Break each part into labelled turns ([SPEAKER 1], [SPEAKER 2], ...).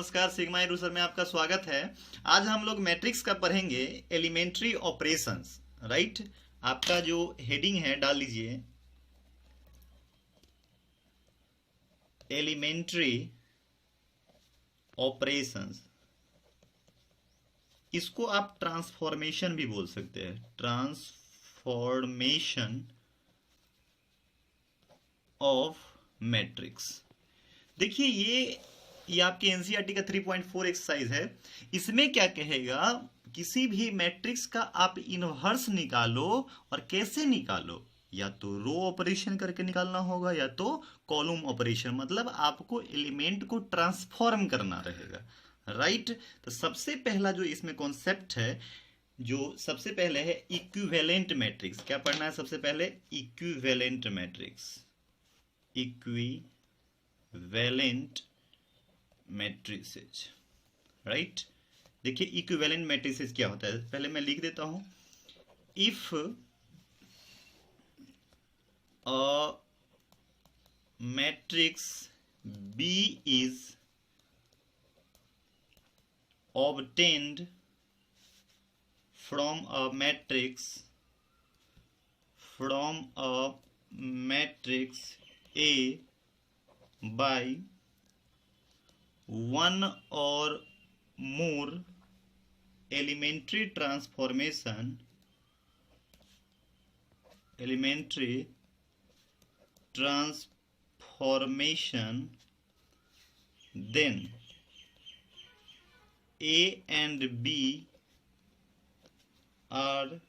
[SPEAKER 1] नमस्कार, सिग्मा रूसर में आपका स्वागत है। आज हम लोग मैट्रिक्स का पढ़ेंगे, एलिमेंट्री ऑपरेशंस। राइट, आपका जो हेडिंग है डाल लीजिए, एलिमेंट्री ऑपरेशंस। इसको आप ट्रांसफॉर्मेशन भी बोल सकते हैं, ट्रांसफॉर्मेशन ऑफ मैट्रिक्स। देखिए ये आपके एनसीईआरटी का 3.4 एक्सरसाइज है। इसमें क्या कहेगा, किसी भी मैट्रिक्स का आप इनवर्स निकालो, और कैसे निकालो, या तो रो ऑपरेशन करके निकालना होगा या तो कॉलम ऑपरेशन, मतलब आपको एलिमेंट को ट्रांसफॉर्म करना रहेगा। राइट, तो सबसे पहला जो इसमें कॉन्सेप्ट है, जो सबसे पहले है इक्विवेलेंट मैट्रिक्स। क्या पढ़ना है सबसे पहले? Equivalent matrix. Equivalent matrices. Right, देखिए इक्विवेलेंट मैट्रिसेज क्या होता है, पहले मैं लिख देता हूं। If a matrix B is obtained from a matrix A by one or more elementary transformation, then A and B are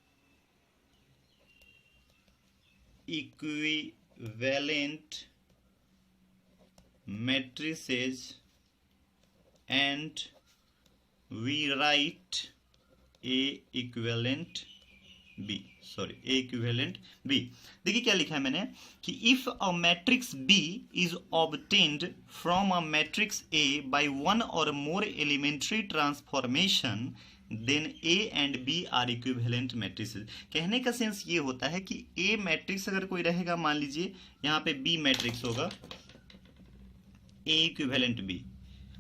[SPEAKER 1] equivalent matrices and we write A equivalent B। देखिए क्या लिखा है मैंने कि if a matrix B is obtained from a matrix A by one और more elementary transformation, then A and B are equivalent matrices. कहने का sense ये होता है कि A मैट्रिक्स अगर कोई रहेगा, मान लीजिए यहाँ पे B मैट्रिक्स होगा, A इक्विवेलेंट B।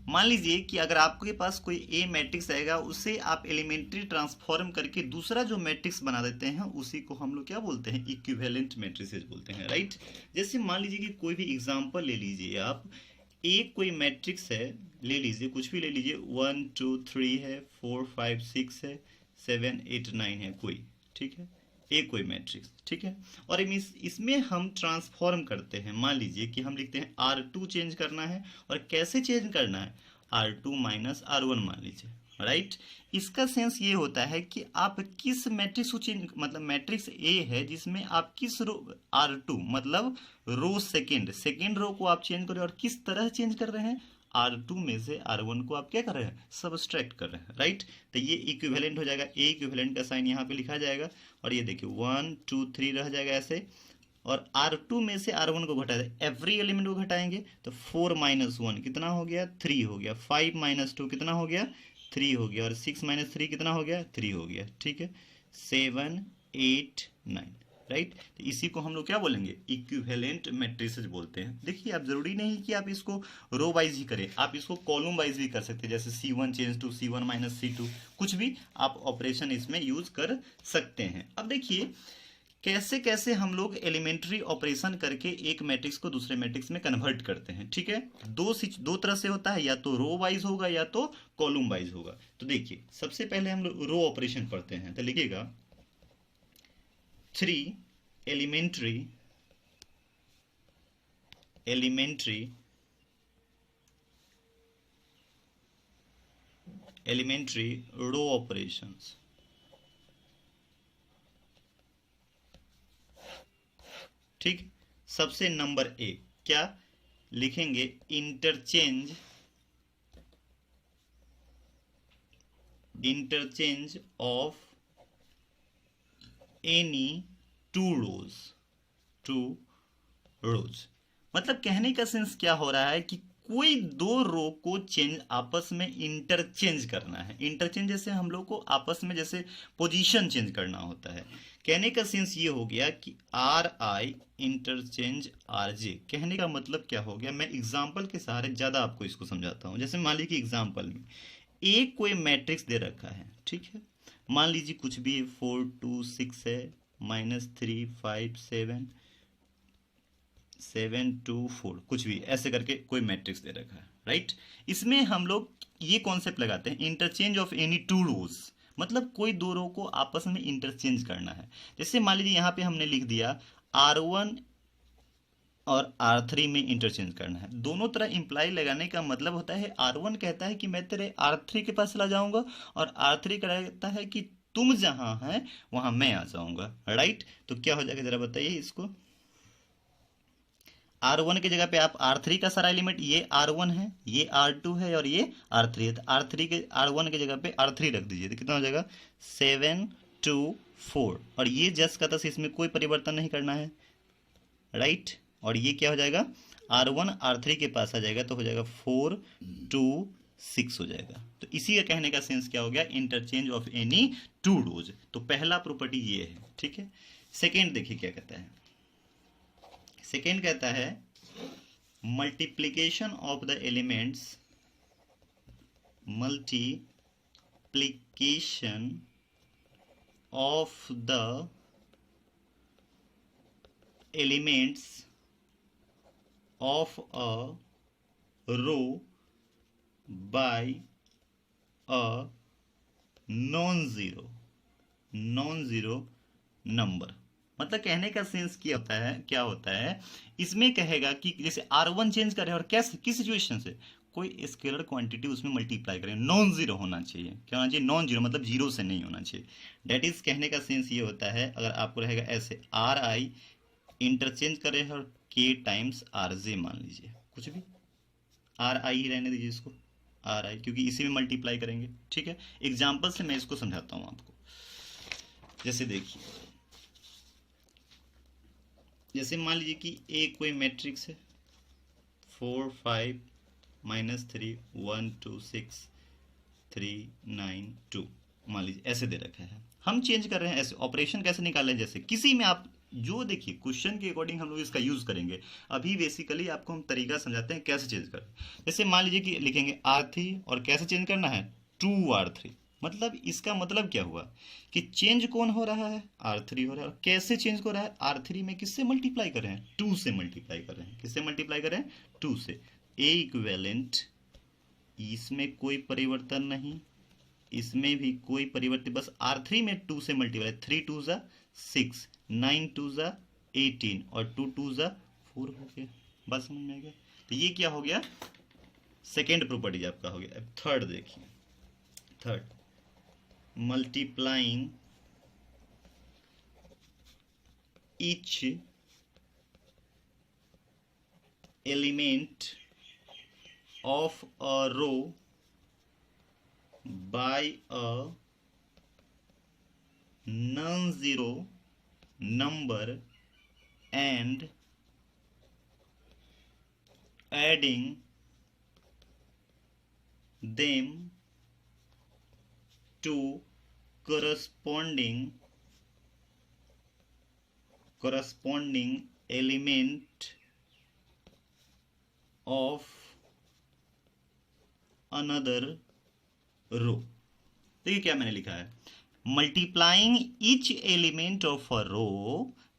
[SPEAKER 1] मान लीजिए कि अगर आपके पास कोई ए मैट्रिक्स आएगा, उसे आप एलिमेंट्री ट्रांसफॉर्म करके दूसरा जो मैट्रिक्स बना देते हैं, उसी को हम लोग क्या बोलते हैं? इक्विवेलेंट मैट्रिसेस बोलते हैं। राइट, जैसे मान लीजिए कि कोई भी एग्जांपल ले लीजिए आप, एक कोई मैट्रिक्स है, ले लीजिए कुछ भी ले लीजिए, 1 2 3 है, 4 5 6 है, 7 8 9 है कोई, ठीक है, एक कोई मैट्रिक्स, ठीक है। और इसमें हम ट्रांसफॉर्म करते हैं। मान लीजिए कि हम लिखते हैं R2 चेंज करना है, और कैसे चेंज करना है? R2 माइनस R1 मान लीजिए। राइट, इसका सेंस ये होता है कि आप किस मैट्रिक्स को चेंज, मतलब मैट्रिक्स A है जिसमें आप किस रो, R2 मतलब रो सेकेंड रो को आप चेंज कर रहे हैं, और किस तरह चेंज कर रहे हैं? R2 में से R1 को आप क्या कर रहे हैं? सबस्ट्रैक्ट कर रहे हैं। राइट, तो ये इक्विवेलेंट हो जाएगा। ए इक्विवेलेंट का साइन यहाँ पे लिखा जाएगा, और ये देखिए 1 2 3 रह जाएगा ऐसे, और R2 में से R1 को घटा दें, एवरी एलिमेंट को घटाएंगे तो 4 माइनस 1 कितना हो गया? 3 हो गया। 5 माइनस 2 कितना हो गया? 3 हो गया। और 6 माइनस 3 कितना हो गया? 3 हो गया। ठीक है, 7 8 9। राइट, तो इसी को हम लोग क्या बोलेंगे? इक्विवेलेंट मैट्रिसेस बोलते हैं। देखिए, आप जरूरी नहीं कि आप इसको रो वाइज ही करें, आप इसको कॉलम वाइज भी कर सकते हैं, जैसे C1 change to C1 minus C2, कुछ भी आप ऑपरेशन इसमें यूज कर सकते हैं। अब देखिए कैसे कैसे हम लोग एलिमेंट्री ऑपरेशन करके एक मैट्रिक्स को दूसरे मैट्रिक्स में कन्वर्ट करते हैं। ठीक है, दो तरह से होता है, या तो रो वाइज होगा या तो कॉलम वाइज होगा। तो देखिए सबसे पहले हम लोग रो ऑपरेशन पढ़ते हैं, तो लिखिएगा 3 एलिमेंट्री रो ऑपरेशंस। ठीक, सबसे नंबर ए क्या लिखेंगे? Interchange of any two rows. मतलब कहने का सेंस क्या हो रहा है कि कोई दो रो को चेंज आपस में इंटरचेंज करना है। इंटरचेंज जैसे हम लोग को आपस में जैसे पोजीशन चेंज करना होता है। कहने का सेंस ये हो गया कि are I interchange R J. कहने का मतलब क्या हो गया, मैं एग्जाम्पल के सहारे ज़्यादा आपको इसको समझाता हूँ। जैसे मान लीजिए कि एग्जाम्पल में एक कोई मैट्रिक्स दे रखा है, ठीक है, मान लीजिए कुछ भी 4 2 6 है, -3 5 7 7 2 4 कुछ भी ऐसे करके कोई मैट्रिक्स दे रखा है, राइट। इसमें हम लोग ये कॉन्सेप्ट लगाते हैं interchange of any two rows, मतलब कोई दो रो को आपस में इंटरचेंज करना है। जैसे मान लीजिए यहाँ पे हमने लिख दिया R1 और R3 में इंटरचेंज करना है। दोनों तरह इंप्लाई लगाने का मतलब होता है R1 कहता है कि मैं तेरे R3 के पास चला जाऊंगा, और R3 कहता है कि तुम जहां हैं वहां मैं आ जाऊंगा, राइट। तो क्या हो जाएगा जरा बताइए इसको। R1 की जगह पे आप R3 का सारा एलिमेंट, ये R1 है, ये R2 है और ये R3 है, तो R1 की जगह पे R3 रख दीजिए, तो कितना हो जाएगा 7 2 4, और ये जस्ट का तस, इसमें कोई परिवर्तन नहीं करना है, राइट। और ये क्या हो जाएगा R1 R3 के पास आ जाएगा, तो हो जाएगा 4 2 6 हो जाएगा। तो इसी का कहने का सेंस क्या हो गया, interchange of any two rows. तो पहला प्रॉपर्टी ये है, ठीक है। सेकेंड देखिए क्या कहता है, सेकेंड कहता है multiplication of the elements, multiplication of the elements of a row by a non-zero number. मतलब कहने का सेंस क्या होता है, इसमें कहेगा कि जैसे R1 चेंज करें और कैसे, किस सिचुएशन से, कोई स्केलर क्वांटिटी उसमें मल्टीप्लाई करें, नॉन जीरो होना चाहिए। क्या होना चाहिए, नॉन जीरो, मतलब जीरो से नहीं होना चाहिए। डेट इज कहने का सेंस ये होता है, अगर आपको रहेगा ऐसे आर आई इंटरचेंज करें और के टाइम्स आर जे, मान लीजिए कुछ भी आर आई ही रहने दीजिए इसको, आर आई, क्योंकि इसी में मल्टीप्लाई करेंगे, ठीक है। एग्जाम्पल से मैं इसको समझाता हूं आपको। जैसे देखिए, जैसे मान लीजिए कि एक कोई मैट्रिक्स है 4 5 -3 1 2 6 3 9 2, मान लीजिए ऐसे दे रखा है। हम चेंज कर रहे हैं, ऐसे ऑपरेशन कैसे निकालें, जैसे किसी में आप जो देखिए क्वेश्चन के अकॉर्डिंग हम लोग इसका यूज करेंगे। अभी बेसिकली आपको हम तरीका समझाते हैं कैसे चेंज करें। जैसे मान लीजिए कि लिखेंगे R3 और कैसे चेंज करना है 2R3, मतलब इसका मतलब क्या हुआ कि चेंज कौन हो रहा है, R3 हो रहा है। और कैसे चेंज हो रहा है, R3 में किससे मल्टीप्लाई कर रहे हैं, 2 से मल्टीप्लाई कर रहे हैं। किससे मल्टीप्लाई कर रहे हैं, 2 से। ए इक्विवेलेंट, इसमें कोई परिवर्तन नहीं, इसमें भी कोई परिवर्तन, बस R3 में 2 से मल्टीप्लाई, 3 2 6 9 2 18 और 2 2 4 हो गया। बस समझ में आ गया। तो ये क्या हो गया, सेकेंड प्रॉपर्टी आपका हो गया। अब थर्ड देखिए, third multiplying each element of a row by a non-zero number and adding them to corresponding element of another row। देखिए क्या मैंने लिखा है, multiplying each element of a row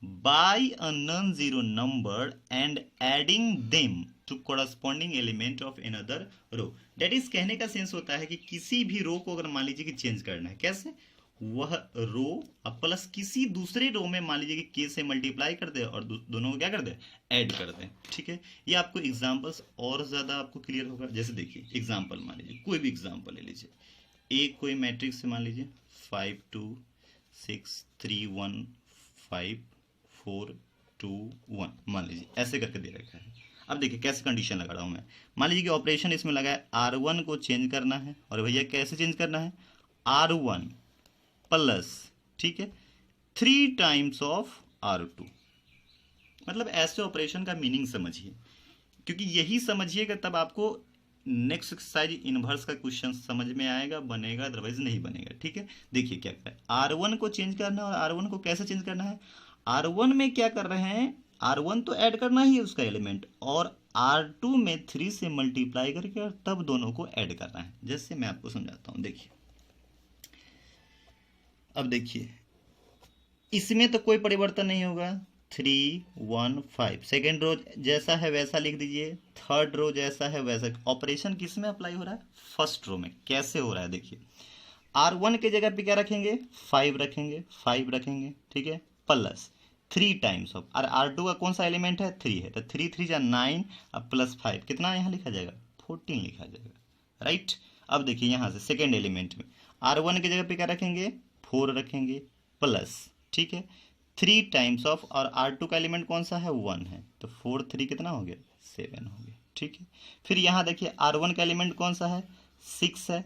[SPEAKER 1] by a non zero number and adding them to corresponding element of another row. Det is कहने का sense होता है कि किसी भी रो को अगर मान लीजिए कि चेंज करना है, कैसे, वह रो अब प्लस किसी दूसरे रो में मान लीजिए कि के से मल्टीप्लाई कर दे और दोनों को क्या कर दे, ऐड कर दे, ठीक है। ये आपको एग्जांपल्स और ज्यादा आपको क्लियर होगा। जैसे देखिए एग्जांपल, मान लीजिए कोई भी एग्जांपल ले लीजिए, एक कोई मैट्रिक्स मान लीजिए 5 2 6 3 1 5 4 2 1, मान लीजिए ऐसे करके दे रखा है। अब देखिए कैसे कंडीशन लगा रहा हूं मैं। मान लीजिए कि ऑपरेशन इसमें लगा है, R1 को चेंज करना है, और भैया कैसे चेंज करना है, R1 प्लस, ठीक है, 3 टाइम्स ऑफ R2। मतलब ऐसे ऑपरेशन का मीनिंग समझिए। क्योंकि यही समझिएगा तब आपको नेक्स्ट एक्सरसाइज इनवर्स का क्वेश्चन समझ में आएगा, बनेगा, अदरवाइज नहीं बनेगा। ठीक है, देखिए क्या करना है, R1 को चेंज करना है। और R1 को कैसे चेंज करना है, R1 में क्या कर रहे हैं, R1 तो ऐड करना ही है उसका एलिमेंट, और R2 में 3 से मल्टीप्लाई करके और तब दोनों को ऐड करना है। जैसे मैं आपको समझाता हूँ, देखिए अब देखिए इसमें तो कोई परिवर्तन नहीं होगा, 3 1 5, सेकेंड रो जैसा है वैसा लिख दीजिए, थर्ड रो जैसा है वैसा। ऑपरेशन किस में अप्लाई हो रहा है, फर्स्ट रो में। कैसे हो रहा है देखिए, R1 के जगह पे क्या रखेंगे, 5 रखेंगे, 5 रखेंगे, ठीक है, प्लस 3 टाइम्स ऑफ, और R2 का कौन सा एलिमेंट है, 3 है, तो 3 3 जा 9, अब प्लस 5 कितना यहाँ लिखा जाएगा, 14 लिखा जाएगा, राइट। अब देखिए यहाँ से सेकेंड एलिमेंट में R1 की जगह पे क्या रखेंगे, 4 रखेंगे, प्लस, ठीक है, 3 टाइम्स ऑफ, और R2 का एलिमेंट कौन सा है, 1 है, तो 4 3 कितना हो गया, 7 हो गया, ठीक है। फिर यहाँ देखिए R1 का एलिमेंट कौन सा है, 6 है,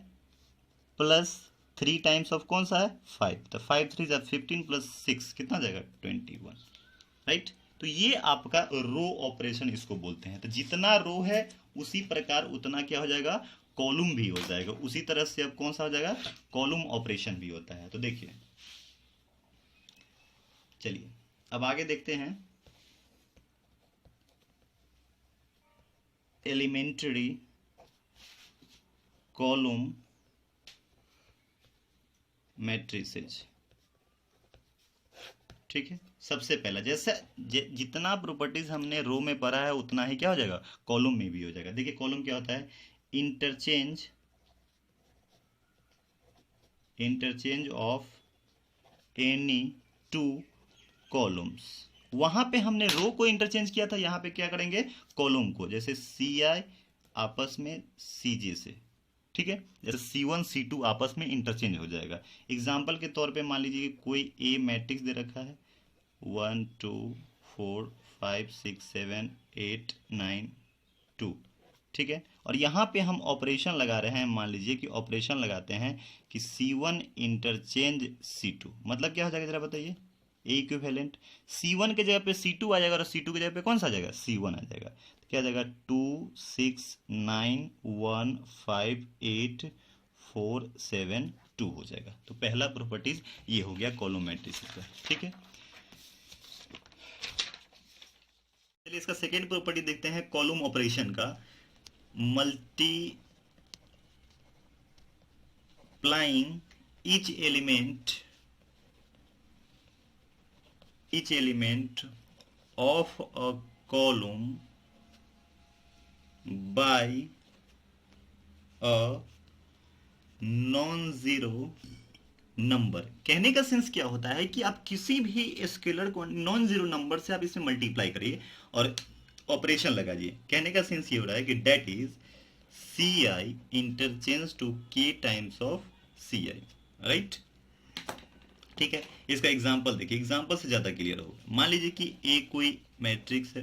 [SPEAKER 1] प्लस 3 टाइम्स ऑफ कौन सा है, 5, तो 5 3 15 प्लस 6 कितना जाएगा, 21, राइट। तो ये आपका रो ऑपरेशन इसको बोलते हैं। तो जितना रो है उसी प्रकार उतना क्या हो जाएगा, कॉलम भी हो जाएगा। उसी तरह से अब कौन सा हो जाएगा, कॉलम ऑपरेशन भी होता है। तो देखिए चलिए अब आगे देखते हैं, एलिमेंट्री कॉलम मैट्रिसेज। ठीक है, सबसे पहला जैसे जितना प्रॉपर्टीज हमने रो में पढ़ा है उतना ही क्या हो जाएगा, कॉलम में भी हो जाएगा। देखिए कॉलम क्या होता है, interchange of any two columns. वहां पे हमने रो को इंटरचेंज किया था, यहाँ पे क्या करेंगे, कॉलम को, जैसे CI आपस में CJ से, ठीक है, जैसे C1 C2 आपस में इंटरचेंज हो जाएगा। एग्जाम्पल के तौर पे मान लीजिए कोई ए मैट्रिक्स दे रखा है, 1 2 4 5 6 7 8 9 2, ठीक है, और यहाँ पे हम ऑपरेशन लगा रहे हैं, मान लीजिए कि ऑपरेशन लगाते हैं कि C1 इंटरचेंज C2, मतलब क्या हो जाएगा जरा बताइए, ए इक्विवेलेंट, C1 के जगह पे C2 आ जाएगा और C2 की जगह पे कौन सा आ जाएगा, C1 आ जाएगा, तो क्या आ जाएगा, 2 6 9 1 5 8 4 7 2 हो जाएगा। तो पहला प्रॉपर्टीज ये हो गया कॉलम मैट्रिसेस का, ठीक है। चलिए इसका सेकेंड प्रॉपर्टी देखते हैं कॉलम ऑपरेशन का, multiplying each element of a column by a non-zero number. कहने का सेंस क्या होता है कि आप किसी भी स्केलर को नॉन जीरो नंबर से आप इसमें मल्टीप्लाई करिए और ऑपरेशन लगाइए। कहने का सेंस ये हो रहा है कि det is CI interchange to K times of CI, right, ठीक है। इसका एग्जांपल देखिए, एग्जांपल से ज्यादा क्लियर होगा। मान लीजिए कि ए कोई मैट्रिक्स है,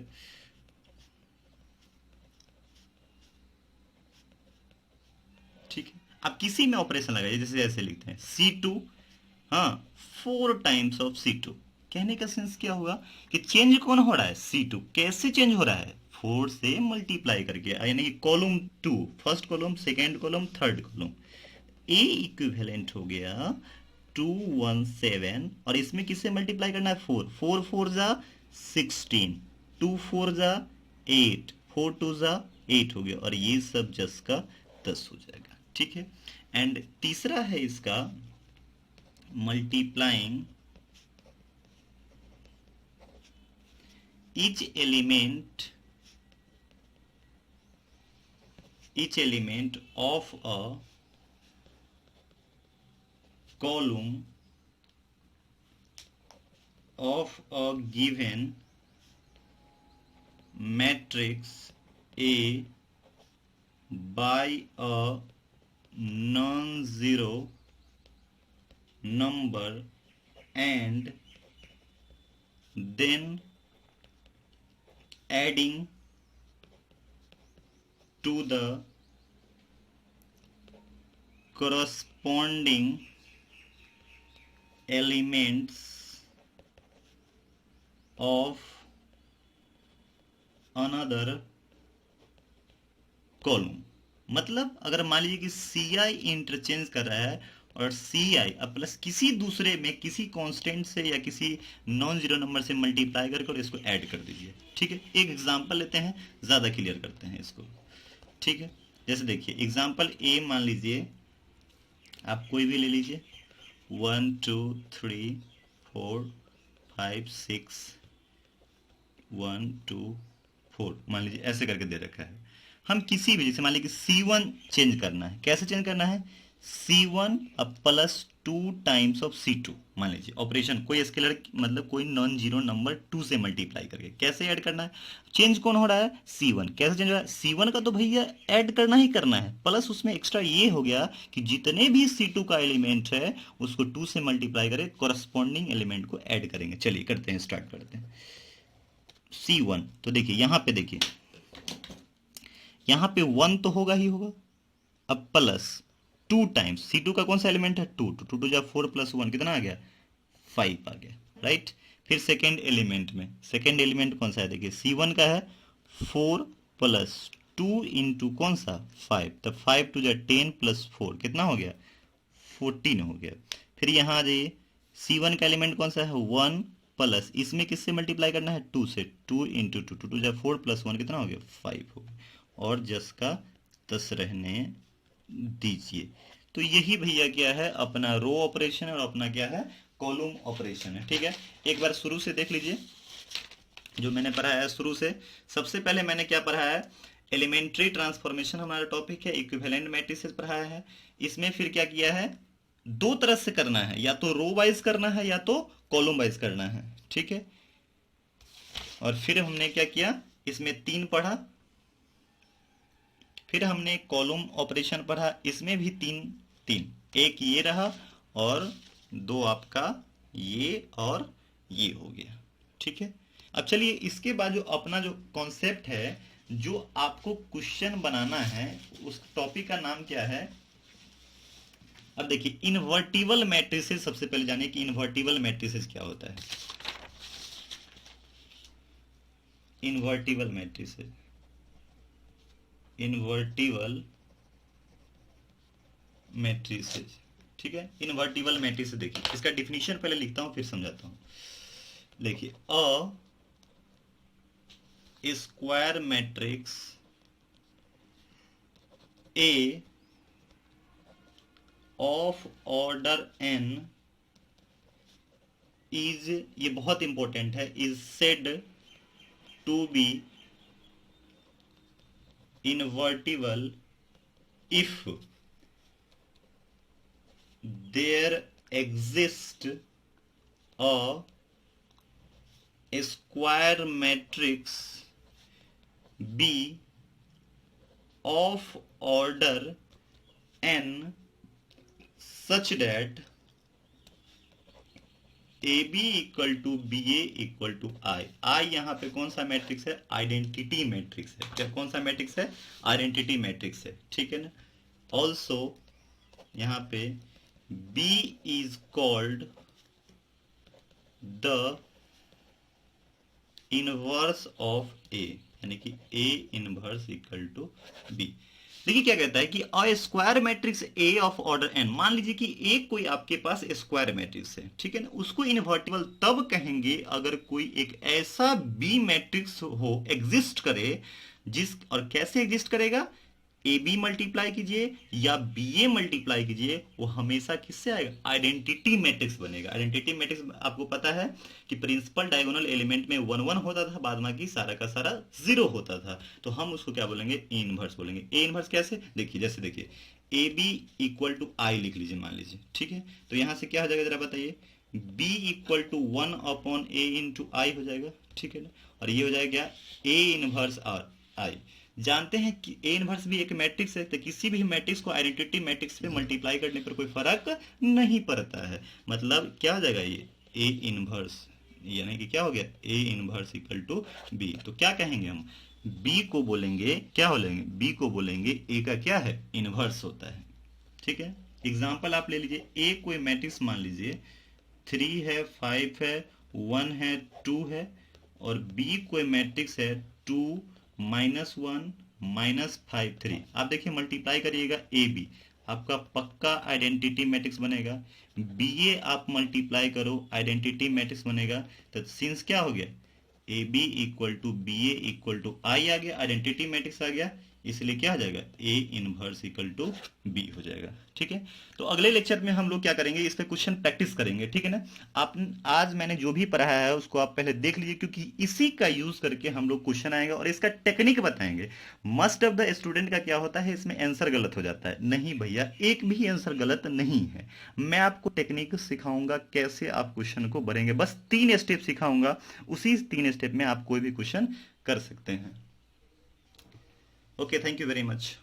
[SPEAKER 1] ठीक है, आप किसी में ऑपरेशन लगाइए, जैसे ऐसे लिखते हैं C2, हाँ, 4 टाइम्स ऑफ C2। कहने का सेंस क्या होगा कि चेंज कौन हो रहा है, C2। कैसे चेंज हो रहा है, 4 से मल्टीप्लाई करके, यानी कि column 2, first column, second column, third column. A equivalent हो गया 217, और इसमें किससे मल्टीप्लाई करना है, 4 4 4 जा 16, 2 4 जा 8, 4 2 जा 8 हो गया, और ये सब 10 का 10 हो जाएगा, ठीक है। एंड तीसरा है इसका multiplying each element of a column of a given matrix A by a non-zero number, and then adding to the corresponding elements of another column. मतलब अगर मान लीजिए कि Ci इंटरचेंज कर रहा है और Ci अब प्लस किसी दूसरे में किसी कांस्टेंट से या किसी नॉन जीरो नंबर से मल्टीप्लाई करके और इसको ऐड कर दीजिए। ठीक है, एक एग्जांपल लेते हैं, ज़्यादा क्लियर करते हैं इसको। ठीक है, जैसे देखिए एग्जांपल ए मान लीजिए, आप कोई भी ले लीजिए, 1 2 3 4 5 6 1 2 4 मान लीजिए ऐसे करके दे रखा है। हम किसी भी, जैसे मान लीजिए C1 चेंज करना है, कैसे चेंज करना है, C1 अब प्लस 2 टाइम्स ऑफ C2, मान लीजिए ऑपरेशन कोई स्केलर मतलब कोई नॉन जीरो नंबर 2 से मल्टीप्लाई करके कैसे ऐड करना है। चेंज कौन हो रहा है, C1। कैसे चेंज हो रहा है, C1 का तो भैया ऐड करना ही करना है, प्लस उसमें एक्स्ट्रा ये हो गया कि जितने भी C2 का एलिमेंट है उसको 2 से मल्टीप्लाई करके कोरस्पॉन्डिंग एलिमेंट को ऐड करेंगे। चलिए करते हैं, स्टार्ट करते हैं। C1 तो देखिए यहाँ पे, देखिए यहाँ पे 1 तो होगा ही होगा, अब प्लस 2 टाइम्स C2 का कौन सा एलिमेंट है, 2 2 2 जा 4 प्लस 1 कितना आ गया, 5 आ गया, राइट। फिर सेकेंड एलिमेंट में, सेकेंड एलिमेंट कौन सा है, देखिए C1 का है 4 प्लस 2 इंटू कौन सा 5, तब 5 2 जा 10 प्लस 4 कितना हो गया, 14 हो गया। फिर यहाँ आ जाइए, C1 का एलिमेंट कौन सा है, 1 प्लस इसमें किससे मल्टीप्लाई करना है, 2 से, 2 इंटू 2 2 2 जा 4 प्लस 1 कितना हो गया, 5 हो गया, और जस का तस रहने दीजिए। तो यही भैया क्या है, अपना रो ऑपरेशन और अपना क्या है, कॉलम ऑपरेशन है। ठीक है, एक बार शुरू से देख लीजिए जो मैंने पढ़ाया है शुरू से। सबसे पहले मैंने क्या पढ़ाया है, एलिमेंट्री ट्रांसफॉर्मेशन हमारा टॉपिक है, इक्विवेलेंट मैट्रिसेस पढ़ाया है। इसमें फिर क्या किया है, दो तरह से करना है, या तो रो वाइज करना है या तो कॉलम वाइज करना है। ठीक है, और फिर हमने क्या किया, इसमें 3 पढ़ा, फिर हमने कॉलम ऑपरेशन पढ़ा, इसमें भी 3, एक ये रहा और 2 आपका ये और ये हो गया। ठीक है, अब चलिए इसके बाद जो अपना जो कॉन्सेप्ट है, जो आपको क्वेश्चन बनाना है, उस टॉपिक का नाम क्या है। अब देखिए इन्वर्टिबल मैट्रिसेस, सबसे पहले जानिए कि इन्वर्टिबल मैट्रिसेस क्या होता है। इन्वर्टिबल मैट्रिसेस, इन्वर्टिबल मैट्रिसेस, ठीक है। इन्वर्टिबल मैट्रिसेस देखिए, इसका डिफिनीशन पहले लिखता हूं फिर समझाता हूं। देखिए, a square matrix A of order n is, ये बहुत इंपॉर्टेंट है, is said to be invertible if there exists a square matrix B of order n such that AB equal to BA equal to I। I यहाँ पे कौन सा matrix है, identity matrix है। क्या कौन सा मैट्रिक्स है, आइडेंटिटी मैट्रिक्स है। ठीक है ना। ऑल्सो यहाँ पे B is called the inverse of A, यानी कि A inverse equal to B। देखिए क्या कहता है कि a square matrix A of order N, मान लीजिए कि एक कोई आपके पास स्क्वायर मैट्रिक्स है, ठीक है ना, उसको इनवर्टिबल तब कहेंगे अगर कोई एक ऐसा बी मैट्रिक्स हो, एग्जिस्ट करे, जिस, और कैसे एग्जिस्ट करेगा, ए बी मल्टीप्लाई कीजिए या बी ए मल्टीप्लाई कीजिए, वो हमेशा किससे आएगा, आइडेंटिटी मैट्रिक्स बनेगा। आइडेंटिटी मैट्रिक्स आपको पता है कि प्रिंसिपल डायगोनल एलिमेंट में 1 1 होता था, बाद बाकी सारा का सारा 0 होता था, तो हम उसको क्या बोलेंगे, ए इनवर्स बोलेंगे। ए इनवर्स कैसे, देखिए जैसे देखिए ए बी इक्वल टू आई लिख लीजिए मान लीजिए, ठीक है, तो यहां से क्या हो जाएगा जरा बताइए, b equal to 1 upon A into I हो जाएगा, ठीक है ना, और ये हो जाएगा क्या, ए इनवर्स आर आई। जानते हैं कि ए इनवर्स भी एक मैट्रिक्स है, तो किसी भी मैट्रिक्स को आइडेंटिटी मैट्रिक्स पे मल्टीप्लाई करने पर कोई फर्क नहीं पड़ता है। मतलब क्या हो जाएगा, ये ए इनवर्स, यानी कि क्या हो गया, A inverse equal to B. तो क्या कहेंगे हम, बी को बोलेंगे, क्या बोलेंगे, बी को बोलेंगे ए का क्या है, इनवर्स होता है। ठीक है, एग्जाम्पल आप ले लीजिए, ए कोई मैट्रिक्स मान लीजिए 3 है, 5 है, 1 है, 2 है, और बी कोई मैट्रिक्स है 2 -1 -5 3। आप देखिए मल्टीप्लाई करिएगा ए बी, आपका पक्का आइडेंटिटी मैट्रिक्स बनेगा। बी ए आप मल्टीप्लाई करो आइडेंटिटी मैट्रिक्स बनेगा। तो सिंस क्या हो गया, A B equal to B A equal to I आ गया, आइडेंटिटी मैट्रिक्स आ गया, इसलिए क्या हो जाएगा, A inverse equal to B हो जाएगा। ठीक है, तो अगले लेक्चर में हम लोग क्या करेंगे, इस पे क्वेश्चन प्रैक्टिस करेंगे। ठीक है ना, आप आज मैंने जो भी पढ़ाया है उसको आप पहले देख लीजिए, क्योंकि इसी का यूज करके हम लोग क्वेश्चन आएंगे और इसका टेक्निक बताएंगे। मस्ट ऑफ द स्टूडेंट का क्या होता है, इसमें आंसर गलत हो जाता है। नहीं भैया, एक भी आंसर गलत नहीं है। मैं आपको टेक्निक सिखाऊंगा कैसे आप क्वेश्चन को भरेंगे, बस 3 स्टेप सिखाऊंगा, उसी 3 स्टेप में आप कोई भी क्वेश्चन कर सकते हैं। Okay, thank you very much.